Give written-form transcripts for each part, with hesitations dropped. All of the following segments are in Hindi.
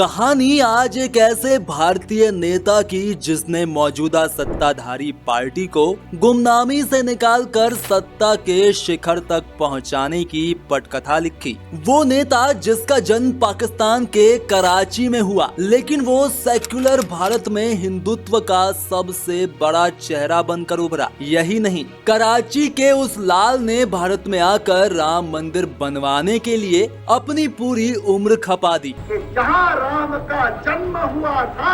कहानी आज एक ऐसे भारतीय नेता की जिसने मौजूदा सत्ताधारी पार्टी को गुमनामी से निकालकर सत्ता के शिखर तक पहुंचाने की पटकथा लिखी। वो नेता जिसका जन्म पाकिस्तान के कराची में हुआ, लेकिन वो सेक्युलर भारत में हिंदुत्व का सबसे बड़ा चेहरा बनकर उभरा। यही नहीं, कराची के उस लाल ने भारत में आकर राम मंदिर बनवाने के लिए अपनी पूरी उम्र खपा दी। राम का जन्म हुआ था,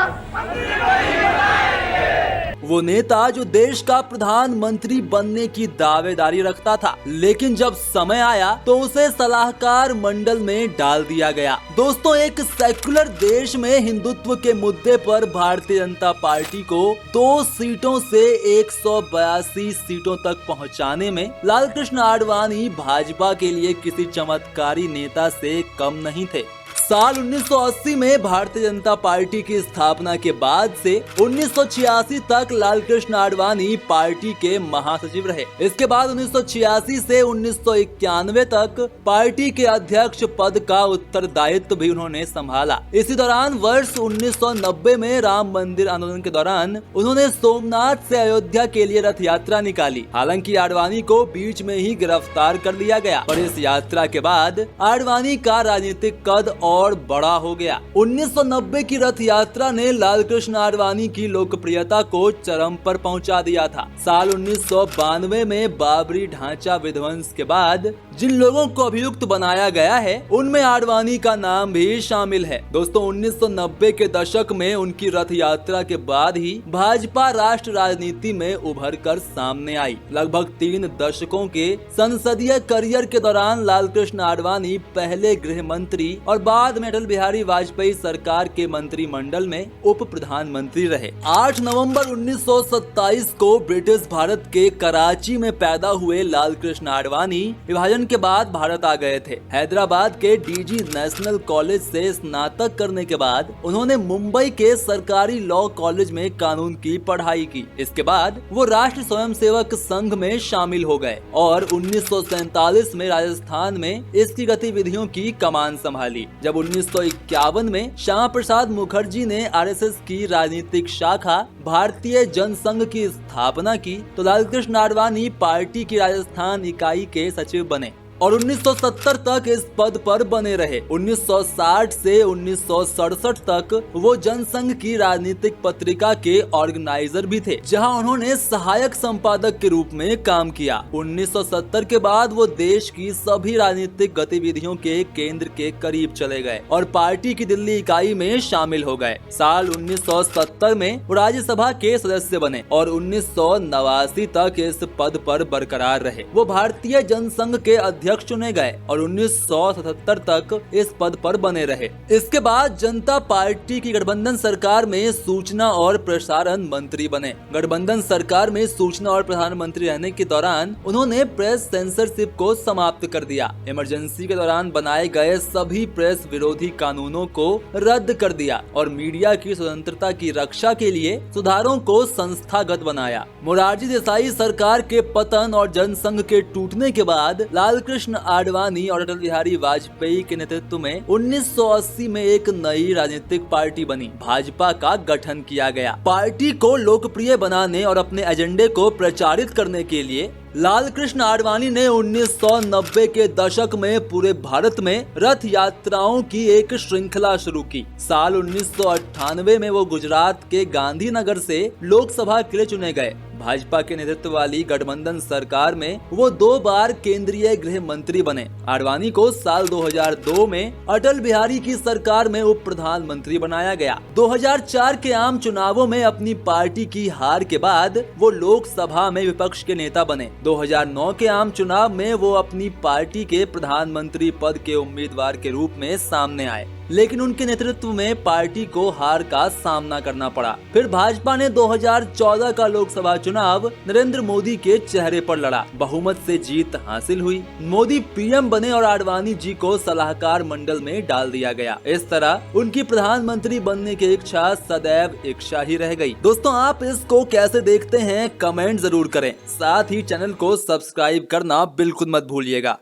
वो नेता जो देश का प्रधानमंत्री बनने की दावेदारी रखता था, लेकिन जब समय आया तो उसे सलाहकार मंडल में डाल दिया गया। दोस्तों, एक सेक्युलर देश में हिंदुत्व के मुद्दे पर भारतीय जनता पार्टी को 2 सीटों से 182 सीटों तक पहुंचाने में लालकृष्ण आडवाणी भाजपा के लिए किसी चमत्कारी नेता से कम नहीं थे। साल 1980 में भारतीय जनता पार्टी की स्थापना के बाद से 1986 तक लालकृष्ण आडवाणी पार्टी के महासचिव रहे। इसके बाद 1986 से 1991 तक पार्टी के अध्यक्ष पद का उत्तरदायित्व भी उन्होंने संभाला। इसी दौरान वर्ष 1990 में राम मंदिर आंदोलन के दौरान उन्होंने सोमनाथ से अयोध्या के लिए रथ यात्रा निकाली। हालांकि आडवाणी को बीच में ही गिरफ्तार कर लिया गया और इस यात्रा के बाद आडवाणी का राजनीतिक कद और बड़ा हो गया। 1990 की रथ यात्रा ने लालकृष्ण आडवाणी की लोकप्रियता को चरम पर पहुंचा दिया था। साल 1992 में बाबरी ढांचा विध्वंस के बाद जिन लोगों को अभियुक्त बनाया गया है, उनमें आडवाणी का नाम भी शामिल है। दोस्तों, 1990 के दशक में उनकी रथ यात्रा के बाद ही भाजपा राष्ट्र राजनीति में उभर कर सामने आई। लगभग 3 दशकों के संसदीय करियर के दौरान लालकृष्ण आडवाणी पहले गृह मंत्री और बाद में अटल बिहारी वाजपेयी सरकार के मंत्रिमंडल में उप प्रधानमंत्री रहे। 8 नवंबर 1927 को ब्रिटिश भारत के कराची में पैदा हुए लालकृष्ण आडवाणी विभाजन के बाद भारत आ गए थे। हैदराबाद के डीजी नेशनल कॉलेज से स्नातक करने के बाद उन्होंने मुंबई के सरकारी लॉ कॉलेज में कानून की पढ़ाई की। इसके बाद वो राष्ट्र स्वयंसेवक संघ में शामिल हो गए और 1947 में राजस्थान में इसकी गतिविधियों की कमान संभाली। जब 1951 में श्यामा प्रसाद मुखर्जी ने आरएसएस की राजनीतिक शाखा भारतीय जनसंघ की स्थापना की, तो लालकृष्ण आडवाणी पार्टी की राजस्थान इकाई के सचिव बने और 1970 तक इस पद पर बने रहे। 1960 से 1967 तक वो जनसंघ की राजनीतिक पत्रिका के ऑर्गेनाइजर भी थे, जहां उन्होंने सहायक संपादक के रूप में काम किया। 1970 के बाद वो देश की सभी राजनीतिक गतिविधियों के केंद्र के करीब चले गए और पार्टी की दिल्ली इकाई में शामिल हो गए। साल 1970 में वो राज्यसभा के सदस्य बने और 1989 तक इस पद पर बरकरार रहे। वो भारतीय जनसंघ के अध्यक्ष चुने गए और 1977 तक इस पद पर बने रहे। इसके बाद जनता पार्टी की गठबंधन सरकार में सूचना और प्रसारण मंत्री बने। गठबंधन सरकार में सूचना और प्रधानमंत्री रहने के दौरान उन्होंने प्रेस सेंसरशिप को समाप्त कर दिया। इमरजेंसी के दौरान बनाए गए सभी प्रेस विरोधी कानूनों को रद्द कर दिया और मीडिया की स्वतंत्रता की रक्षा के लिए सुधारों को संस्थागत बनाया। मोरारजी देसाई सरकार के पतन और जनसंघ के टूटने के बाद लालकृष्ण आडवाणी और अटल बिहारी वाजपेयी के नेतृत्व में 1980 में एक नई राजनीतिक पार्टी बनी, भाजपा का गठन किया गया। पार्टी को लोकप्रिय बनाने और अपने एजेंडे को प्रचारित करने के लिए लालकृष्ण आडवाणी ने 1990 के दशक में पूरे भारत में रथ यात्राओं की एक श्रृंखला शुरू की। साल 1998 में वो गुजरात के गांधीनगर से लोकसभा के लिए चुने गए। भाजपा के नेतृत्व वाली गठबंधन सरकार में वो 2 बार केंद्रीय गृह मंत्री बने। आडवाणी को साल 2002 में अटल बिहारी की सरकार में उप प्रधानमंत्री बनाया गया। 2004 के आम चुनावों में अपनी पार्टी की हार के बाद वो लोकसभा में विपक्ष के नेता बने। 2009 के आम चुनाव में वो अपनी पार्टी के प्रधानमंत्री पद के उम्मीदवार के रूप में सामने आए, लेकिन उनके नेतृत्व में पार्टी को हार का सामना करना पड़ा। फिर भाजपा ने 2014 का लोकसभा चुनाव नरेंद्र मोदी के चेहरे पर लड़ा। बहुमत से जीत हासिल हुई। मोदी पीएम बने और आडवाणी जी को सलाहकार मंडल में डाल दिया गया। इस तरह उनकी प्रधानमंत्री बनने की इच्छा सदैव इच्छा ही रह गई। दोस्तों, आप इसको कैसे देखते हैं, कमेंट जरूर करें। साथ ही चैनल को सब्सक्राइब करना बिल्कुल मत भूलिएगा।